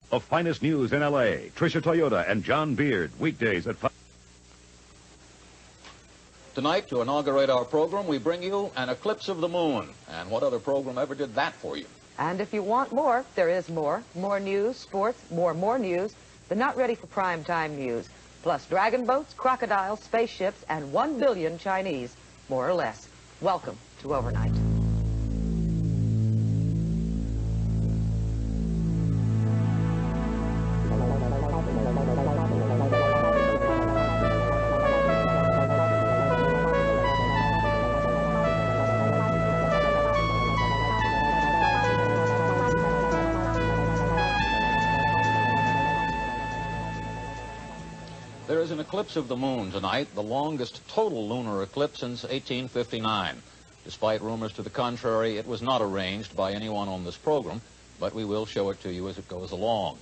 The finest news in L.A. Tricia Toyota and John Beard, weekdays at 5. Tonight, to inaugurate our program, we bring you an eclipse of the moon. And what other program ever did that for you? And if you want more, there is more. More news, sports, more news, but not ready for prime time news. Plus dragon boats, crocodiles, spaceships, and 1 billion Chinese, more or less. Welcome to Overnight. There is an eclipse of the moon tonight, the longest total lunar eclipse since 1859. Despite rumors to the contrary, it was not arranged by anyone on this program, but we will show it to you as it goes along.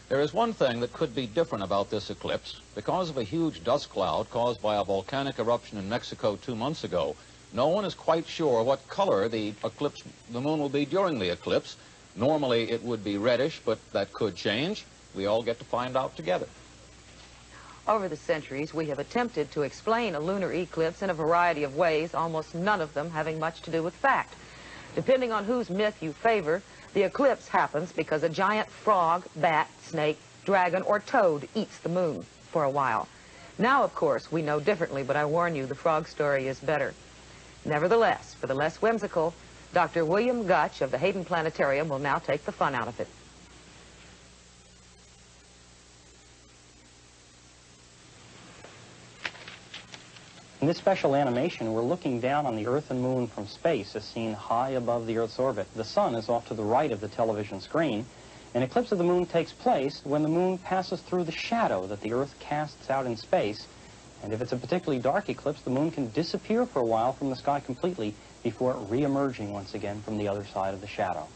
There is one thing that could be different about this eclipse. Because of a huge dust cloud caused by a volcanic eruption in Mexico 2 months ago, no one is quite sure what color the moon will be during the eclipse. Normally it would be reddish, but that could change. We all get to find out together. Over the centuries, we have attempted to explain a lunar eclipse in a variety of ways, almost none of them having much to do with fact. Depending on whose myth you favor, the eclipse happens because a giant frog, bat, snake, dragon, or toad eats the moon for a while. Now, of course, we know differently, but I warn you, the frog story is better. Nevertheless, for the less whimsical, Dr. William Gutch of the Hayden Planetarium will now take the fun out of it. In this special animation, we're looking down on the Earth and Moon from space as seen high above the Earth's orbit. The sun is off to the right of the television screen. An eclipse of the moon takes place when the moon passes through the shadow that the Earth casts out in space. And if it's a particularly dark eclipse, the moon can disappear for a while from the sky completely before re-emerging once again from the other side of the shadow.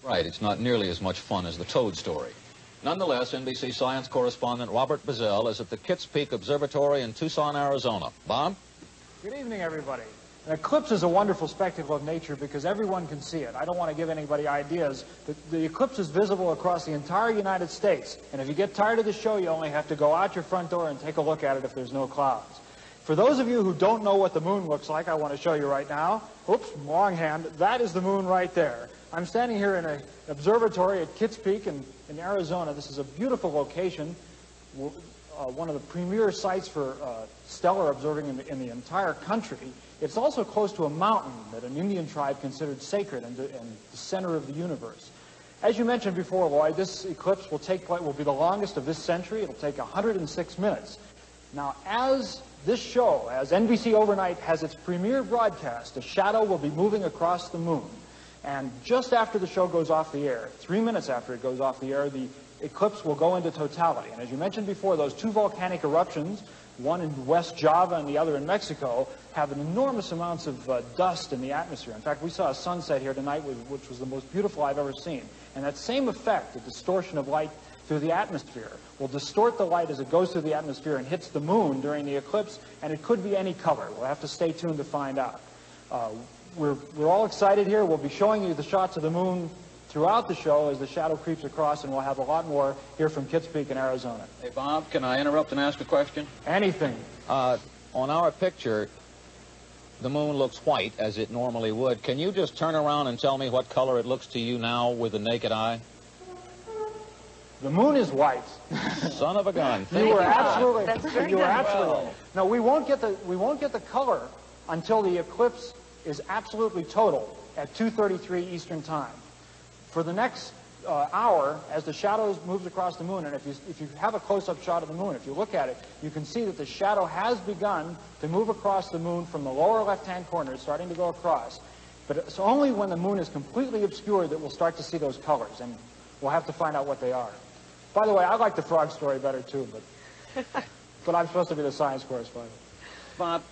Right, it's not nearly as much fun as the toad story. Nonetheless, NBC science correspondent Robert Bazell is at the Kitts Peak Observatory in Tucson, Arizona. Bob? Good evening, everybody. An eclipse is a wonderful spectacle of nature because everyone can see it. I don't want to give anybody ideas, but the eclipse is visible across the entire United States. And if you get tired of the show, you only have to go out your front door and take a look at it if there's no clouds. For those of you who don't know what the moon looks like, I want to show you right now. Oops, wrong hand. That is the moon right there. I'm standing here in an observatory at Kitts Peak in Arizona. This is a beautiful location, one of the premier sites for stellar observing in the entire country. It's also close to a mountain that an Indian tribe considered sacred and the center of the universe. As you mentioned before, Lloyd, this eclipse will be the longest of this century. It'll take 106 minutes. Now, as NBC Overnight has its premiere broadcast, a shadow will be moving across the moon. And just after the show goes off the air, 3 minutes after it goes off the air, the eclipse will go into totality. And as you mentioned before, those two volcanic eruptions, one in West Java and the other in Mexico, have enormous amounts of dust in the atmosphere. In fact, we saw a sunset here tonight, which was the most beautiful I've ever seen. And that same effect, the distortion of light through the atmosphere, will distort the light as it goes through the atmosphere and hits the moon during the eclipse, and it could be any color. We'll have to stay tuned to find out. We're all excited here. We'll be showing you the shots of the moon throughout the show as the shadow creeps across, and we'll have a lot more here from Kitts Peak in Arizona. Hey, Bob, can I interrupt and ask a question? Anything. On our picture, the moon looks white, as it normally would. Can you just turn around and tell me what color it looks to you now with the naked eye? The moon is white. Son of a gun. You were absolutely. That's very you were good. absolutely. No, we won't get the color until the eclipse is absolutely total at 2:33 Eastern Time. For the next hour, as the shadow moves across the moon, and if you have a close-up shot of the moon, if you look at it, you can see that the shadow has begun to move across the moon from the lower left-hand corner. It's starting to go across. But it's only when the moon is completely obscured that we'll start to see those colors, and we'll have to find out what they are. By the way, I like the frog story better, too, but I'm supposed to be the science correspondent. Bob,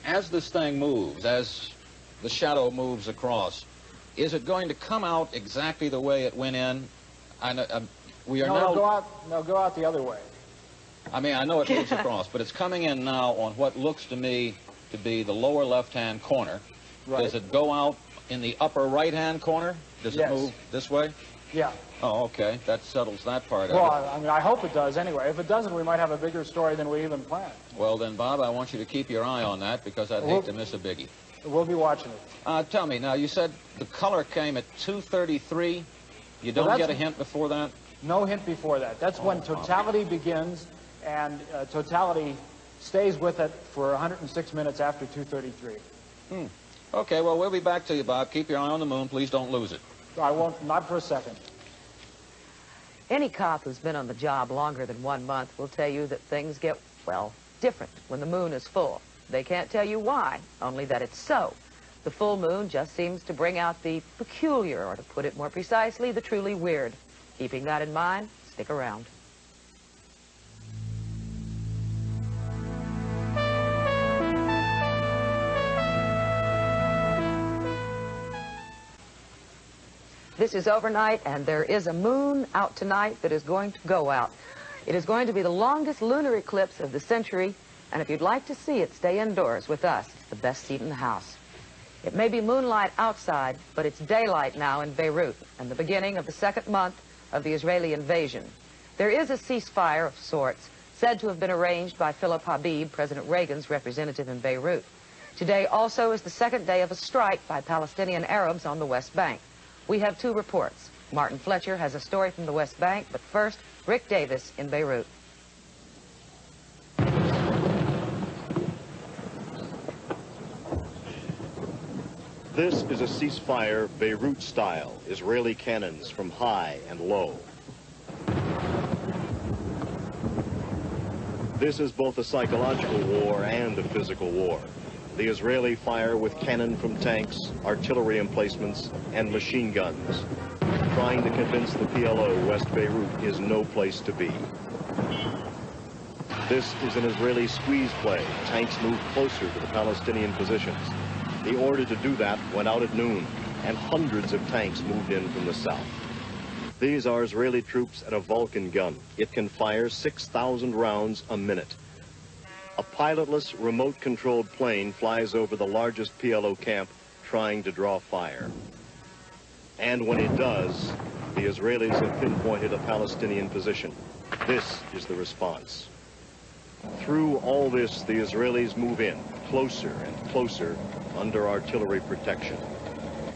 as this thing moves, as the shadow moves across, is it going to come out exactly the way it went in? Go out the other way. I mean, I know it moves across, but it's coming in now on what looks to me to be the lower left-hand corner. Right. Does it go out in the upper right-hand corner? Does it move this way? Yeah. Oh, okay. That settles that part Well, of it. I mean, I hope it does anyway. If it doesn't, we might have a bigger story than we even planned. Well, then, Bob, I want you to keep your eye on that because I'd hate to miss a biggie. We'll be watching it. Tell me, now, you said the color came at 2:33. You don't get a hint before that? No hint before that. That's when totality begins, and totality stays with it for 106 minutes after 2:33. Okay, well, we'll be back to you, Bob. Keep your eye on the moon. Please don't lose it. I won't, not for a second. Any cop who's been on the job longer than 1 month will tell you that things get, well, different when the moon is full. They can't tell you why, only that it's so. The full moon just seems to bring out the peculiar, or to put it more precisely, the truly weird. Keeping that in mind, stick around. This is Overnight, and there is a moon out tonight that is going to go out. It is going to be the longest lunar eclipse of the century, and if you'd like to see it, stay indoors with us. It's the best seat in the house. It may be moonlight outside, but it's daylight now in Beirut, and the beginning of the second month of the Israeli invasion. There is a ceasefire of sorts, said to have been arranged by Philip Habib, President Reagan's representative in Beirut. Today also is the second day of a strike by Palestinian Arabs on the West Bank. We have two reports. Martin Fletcher has a story from the West Bank, but first, Rick Davis in Beirut. This is a ceasefire Beirut style, Israeli cannons from high and low. This is both a psychological war and a physical war. The Israeli fire with cannon from tanks, artillery emplacements, and machine guns, trying to convince the PLO West Beirut is no place to be. This is an Israeli squeeze play. Tanks move closer to the Palestinian positions. The order to do that went out at noon, and hundreds of tanks moved in from the south. These are Israeli troops at a Vulcan gun. It can fire 6,000 rounds a minute. A pilotless, remote-controlled plane flies over the largest PLO camp trying to draw fire. And when it does, the Israelis have pinpointed a Palestinian position. This is the response. Through all this, the Israelis move in, closer and closer, under artillery protection.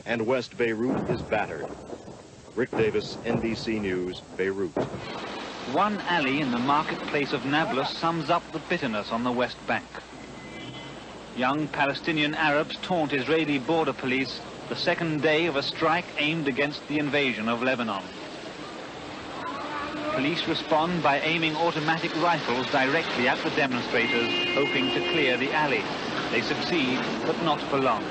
And West Beirut is battered. Rick Davis, NBC News, Beirut. One alley in the marketplace of Nablus sums up the bitterness on the West Bank. Young Palestinian Arabs taunt Israeli border police the second day of a strike aimed against the invasion of Lebanon. Police respond by aiming automatic rifles directly at the demonstrators, hoping to clear the alley. They succeed, but not for long.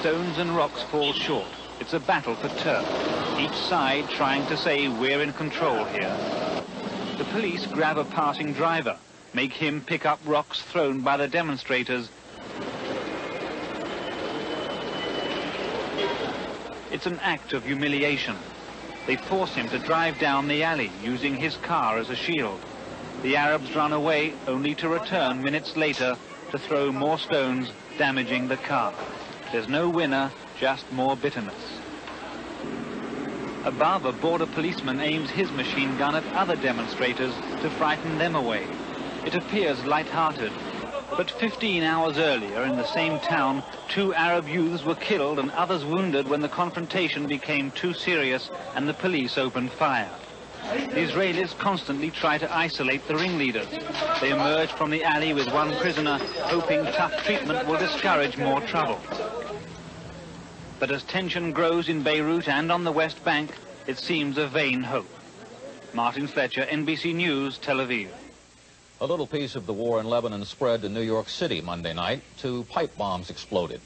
Stones and rocks fall short. It's a battle for turf, each side trying to say we're in control here. The police grab a passing driver, make him pick up rocks thrown by the demonstrators. It's an act of humiliation. They force him to drive down the alley, using his car as a shield. The Arabs run away, only to return minutes later to throw more stones, damaging the car. There's no winner, just more bitterness. Above, a border policeman aims his machine gun at other demonstrators to frighten them away. It appears light-hearted, but 15 hours earlier in the same town, 2 Arab youths were killed and others wounded when the confrontation became too serious and the police opened fire. The Israelis constantly try to isolate the ringleaders. They emerge from the alley with one prisoner, hoping tough treatment will discourage more trouble. But as tension grows in Beirut and on the West Bank, it seems a vain hope. Martin Fletcher, NBC News, Tel Aviv. A little piece of the war in Lebanon spread to New York City Monday night. 2 pipe bombs exploded.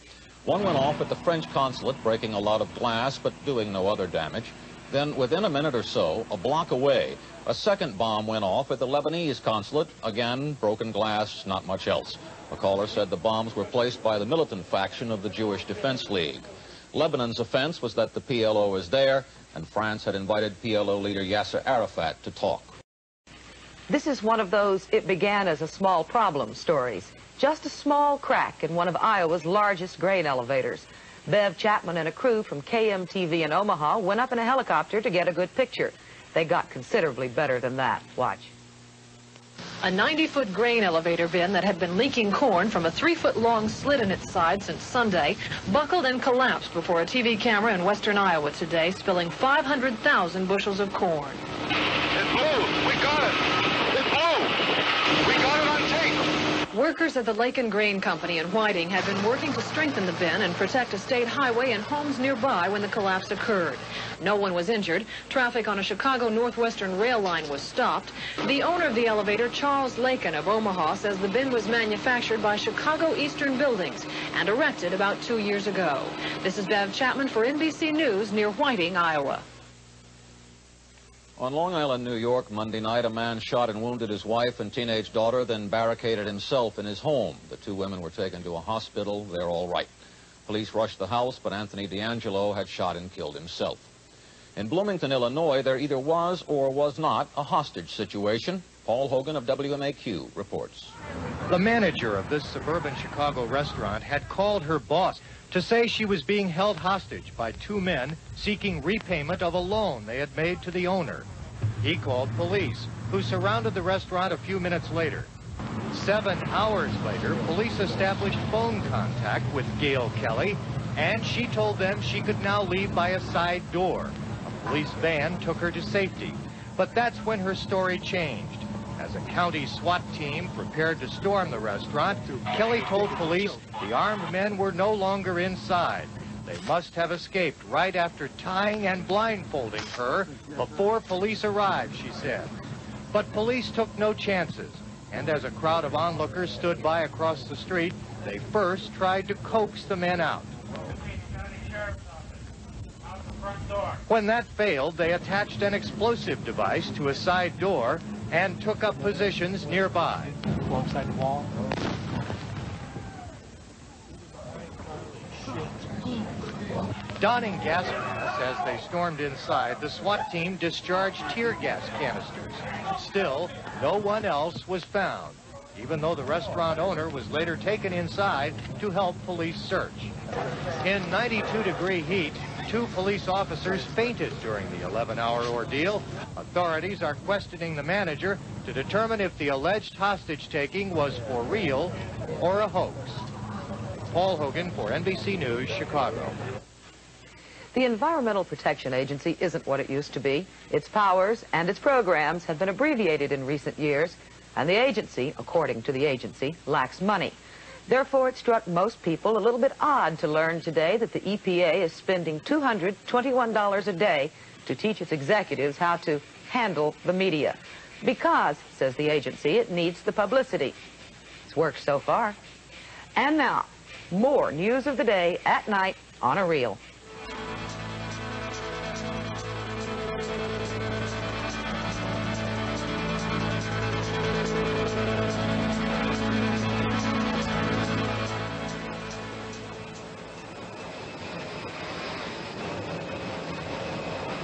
One went off at the French consulate, breaking a lot of glass but doing no other damage. Then, within a minute or so, a block away, a second bomb went off at the Lebanese consulate. Again, broken glass, not much else. A caller said the bombs were placed by the militant faction of the Jewish Defense League. Lebanon's offense was that the PLO is there, and France had invited PLO leader Yasser Arafat to talk. This is one of those "it began as a small problem" stories. Just a small crack in one of Iowa's largest grain elevators. Bev Chapman and a crew from KMTV in Omaha went up in a helicopter to get a good picture. They got considerably better than that. Watch. A 90-foot grain elevator bin that had been leaking corn from a 3-foot-long slit in its side since Sunday buckled and collapsed before a TV camera in western Iowa today, spilling 500,000 bushels of corn. It blew. We got it. It blew. We got it on tape. Workers at the Lake and Grain Company in Whiting had been working to strengthen the bin and protect a state highway and homes nearby when the collapse occurred. No one was injured. Traffic on a Chicago Northwestern rail line was stopped. The owner of the elevator, Charles Lakin of Omaha, says the bin was manufactured by Chicago Eastern Buildings and erected about 2 years ago. This is Bev Chapman for NBC News near Whiting, Iowa. On Long Island, New York, Monday night, a man shot and wounded his wife and teenage daughter, then barricaded himself in his home. The 2 women were taken to a hospital. They're all right. Police rushed the house, but Anthony D'Angelo had shot and killed himself. In Bloomington, Illinois, there either was or was not a hostage situation. Paul Hogan of WMAQ reports. The manager of this suburban Chicago restaurant had called her boss to say she was being held hostage by 2 men seeking repayment of a loan they had made to the owner. He called police, who surrounded the restaurant a few minutes later. 7 hours later, police established phone contact with Gail Kelly, and she told them she could now leave by a side door. A police van took her to safety. But that's when her story changed. As a county SWAT team prepared to storm the restaurant, Kelly told police the armed men were no longer inside. They must have escaped right after tying and blindfolding her before police arrived, she said. But police took no chances, and as a crowd of onlookers stood by across the street, they first tried to coax the men out. When that failed, they attached an explosive device to a side door and took up positions nearby. Alongside the wall. Donning gas masks as they stormed inside, the SWAT team discharged tear gas canisters. Still, no one else was found, even though the restaurant owner was later taken inside to help police search. In 92-degree heat, 2 police officers fainted during the 11-hour ordeal. Authorities are questioning the manager to determine if the alleged hostage-taking was for real or a hoax. Paul Hogan for NBC News, Chicago. The Environmental Protection Agency isn't what it used to be. Its powers and its programs have been abbreviated in recent years, and the agency, according to the agency, lacks money. Therefore, it struck most people a little bit odd to learn today that the EPA is spending $221 a day to teach its executives how to handle the media. Because, says the agency, it needs the publicity. It's worked so far. And now, more news of the day at night on a reel.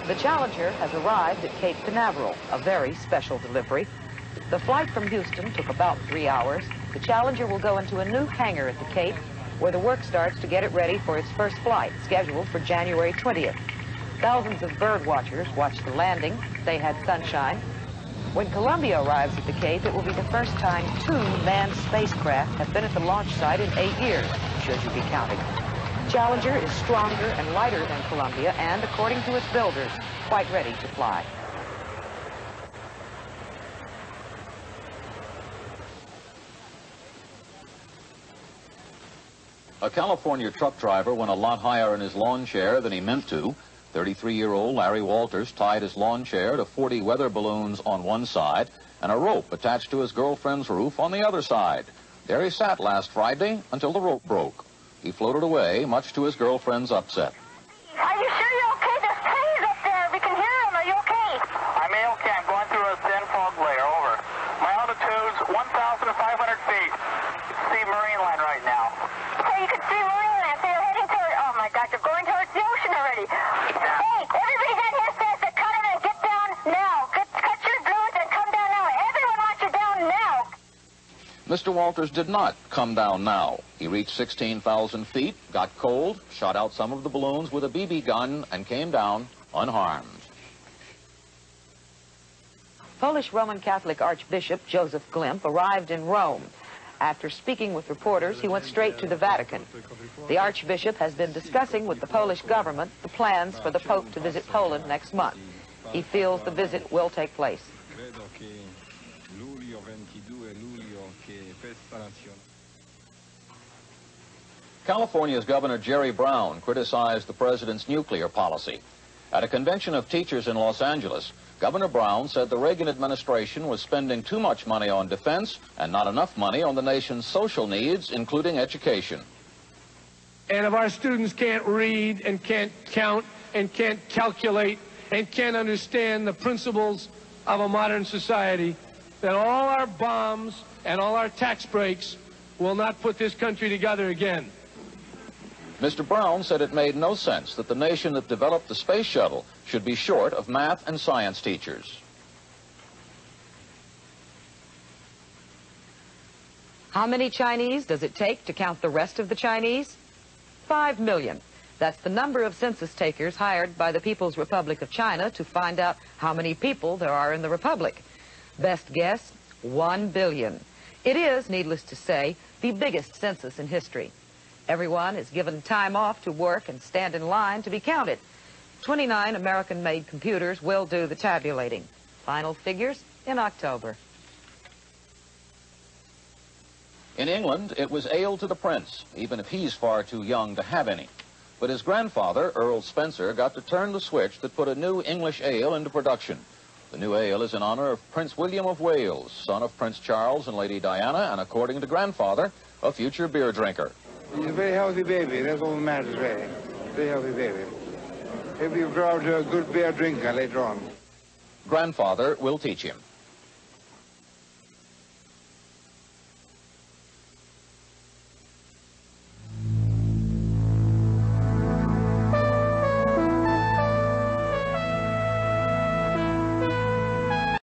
The Challenger has arrived at Cape Canaveral, a very special delivery. The flight from Houston took about 3 hours. The Challenger will go into a new hangar at the Cape, where the work starts to get it ready for its first flight, scheduled for January 20th. Thousands of bird watchers watched the landing. They had sunshine. When Columbia arrives at the Cape, it will be the first time 2 manned spacecraft have been at the launch site in 8 years, should you be counting. Challenger is stronger and lighter than Columbia and, according to its builders, quite ready to fly. A California truck driver went a lot higher in his lawn chair than he meant to. 33-year-old Larry Walters tied his lawn chair to 40 weather balloons on one side and a rope attached to his girlfriend's roof on the other side. There he sat last Friday until the rope broke. He floated away, much to his girlfriend's upset. Are you sure you're okay? There's planes up there. We can hear them. Are you okay? I'm okay. I'm going through a thin fog layer. Over. My altitude's 1,500 feet. See marine line right now. So you can see marine line. So you're heading toward... Oh, my God. You're going towards the ocean already. Hey, everybody down here says to cut it and get down now. Cut your drones and come down now. Everyone wants you down now. Mr. Walters did not come down now. He reached 16,000 feet, got cold, shot out some of the balloons with a BB gun, and came down unharmed. Polish Roman Catholic Archbishop Joseph Glimp arrived in Rome. After speaking with reporters, he went straight to the Vatican. The Archbishop has been discussing with the Polish government the plans for the Pope to visit Poland next month. He feels the visit will take place. California's Governor Jerry Brown criticized the president's nuclear policy. At a convention of teachers in Los Angeles, Governor Brown said the Reagan administration was spending too much money on defense and not enough money on the nation's social needs, including education. And if our students can't read and can't count and can't calculate and can't understand the principles of a modern society, then all our bombs and all our tax breaks will not put this country together again. Mr. Brown said it made no sense that the nation that developed the space shuttle should be short of math and science teachers. How many Chinese does it take to count the rest of the Chinese? 5 million. That's the number of census takers hired by the People's Republic of China to find out how many people there are in the Republic. Best guess, 1 billion. It is, needless to say, the biggest census in history. Everyone is given time off to work and stand in line to be counted. 29 American-made computers will do the tabulating. Final figures in October. In England, it was ale to the prince, even if he's far too young to have any. But his grandfather, Earl Spencer, got to turn the switch that put a new English ale into production. The new ale is in honor of Prince William of Wales, son of Prince Charles and Lady Diana, and according to grandfather, a future beer drinker. He's a very healthy baby. That's all that matters, really. Very healthy baby. He'll be grown to a good beer drinker later on. Grandfather will teach him.